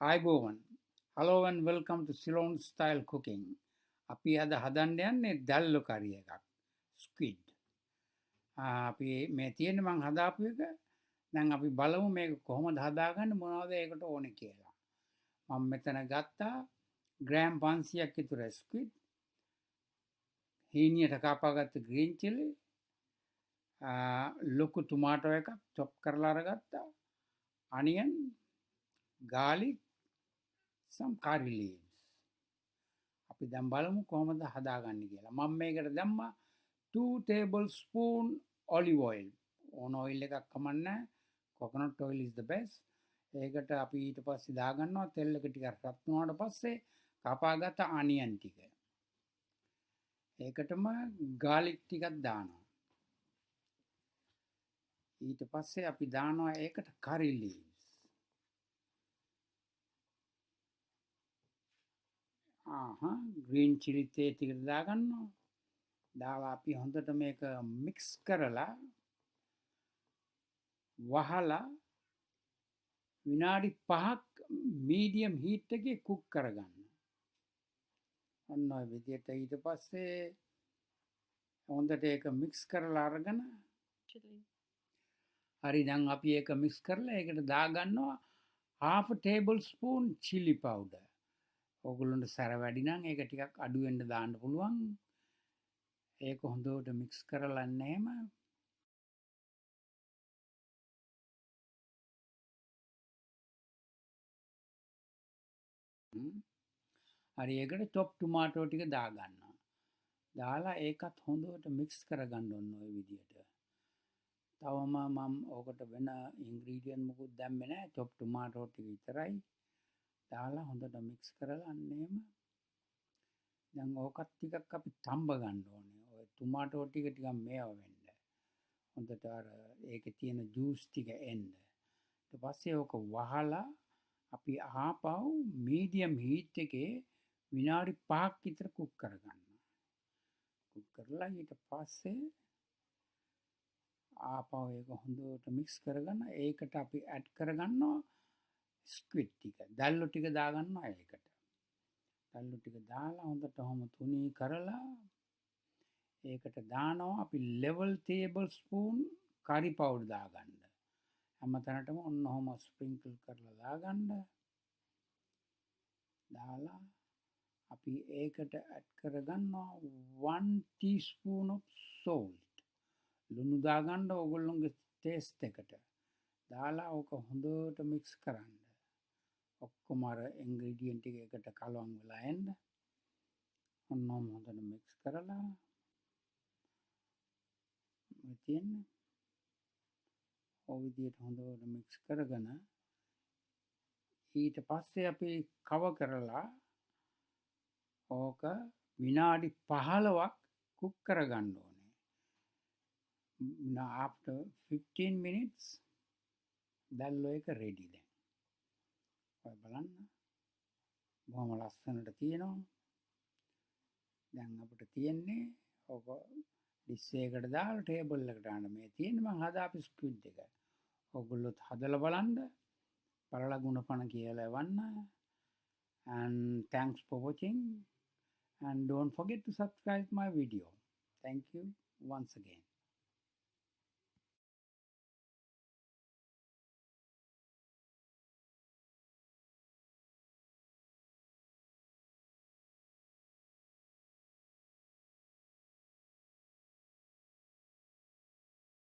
Hi, hello and welcome to Ceylon Style Cooking. අපි අද හදන්න යන්නේ දැල්ලු කරි එකක්. Squid. අපි මේ තියෙන්නේ මං හදාපු එක. දැන් අපි බලමු මේක කොහොමද හදාගන්නේ මොනවද ඒකට ඕනේ කියලා. මම මෙතන ගත්තා ග්‍රෑම් 500ක් විතර squid. හීනියට කපාගත්ත green chilli. ලොකු ටොමාටෝ එකක් chop කරලා අරගත්තා. onion, garlic, some curry leaves. අපි දැන් බලමු කොහොමද හදාගන්නේ කියලා. මම මේකට දැම්මා 2 tablespoon olive oil. ඕන oil එකක් කමන්නේ. coconut oil is the best. ඒකට අපි ඊට පස්සේ දාගන්නවා තෙල් එක ටිකක් රත් වුණාට පස්සේ කපාගත්ත onion ටික. ඒකටම garlic ටිකක් දානවා. ඊට පස්සේ අපි දානවා ඒකට curry leaves. green chilli තේ ටික දාගන්නවා. දාලා අපි හොඳට මේක මික්ස් කරලා වහලා විනාඩි 5ක් මීඩියම් හීට් එකේ කුක් කරගන්න. ඔන්න ඔය විදිහට ඊට පස්සේ හොඳට ඒක මික්ස් කරලා අරගෙන හරි දැන් අපි ඒක මික්ස් කරලා ඒකට දාගන්නවා half a tablespoon chili powder. ඔයගොල්ලන්ට සැර වැඩි නම් ඒක ටිකක් අඩු වෙන්න දාන්න පුළුවන්. ඒක හොඳට මික්ස් කරලා නැහැම හරි ඒකට chop tomato ටික දාගන්නවා. දාලා ඒකත් හොඳට මික්ස් කරගන්න ඕන ඔය විදිහට. තවම මම ඕකට වෙන ඉන්ග්‍රීඩියන්ට් මොකුත් දැම්මේ නැහැ. chop tomato ටික විතරයි. දාලා හොඳට මික්ස් කරලා අන්නේම දැන් ඕකත් ටිකක් අපි තඹ ගන්න ඕනේ. ඔය ටොමාටෝ ටික ටිකක් මේව වෙන්න. හොඳට අර ඒකේ තියෙන ජූස් ටික එන්න. ඊට පස්සේ ඕක වහලා අපි ආපහු මීඩියම් හීට් එකේ විනාඩි 5ක් විතර කුක් කරගන්නවා. කුක් කරලා ඊට පස්සේ ආපහු ඒක හොඳට මික්ස් කරගන්න. ඒකට අපි ඇඩ් කරගන්නවා ස්ක්විඩ් ටික. දැල්ලු ටික දාගන්නවා ඒකට. දැල්ලු ටික දාලා හොඳට ඔහොම තුනී කරලා ඒකට දානවා අපි level tablespoon curry powder දාගන්න. හැමතැනටම ඔන්න ඔහොම ස්ප්‍රින්කල් කරලා දාගන්න. දාලා අපි ඒකට ඇඩ් කරගන්නවා 1 teaspoon of salt. ලුණු දාගන්න ඕගොල්ලොන්ගේ ටේස්ට් එකට. දාලා ඕක හොඳට මික්ස් කරන්න. ඔක්කොම අර ඉන්ග්‍රීඩියන්ට් ටික එකට කලවම් වෙලා එන්න. ඔන්නෝම හොඳට මික්ස් කරලා මේ තියෙන්නේ. ඔය විදිහට හොඳට මික්ස් කරගෙන ඊට පස්සේ අපි කවර් කරලා ඕක විනාඩි 15ක් කුක් කරගන්න ඕනේ. after 15 minutes දැල්ලෝ එක රෙඩි දැන්. ඔය බලන්න. බොහොම ලස්සනට තියෙනවා. දැන් අපිට තියෙන්නේ ඕක ඩිස් එකකට දාලා ටේබල් එකට දාන්න. මේ තියෙන්නේ මම හදාපු ස්ක්විඩ් එක. ඔයගොල්ලොත් හදලා බලන්න. බලලා ගුණපණ කියලා එවන්න. And thanks for watching. And don't forget to subscribe my video. Thank you once again.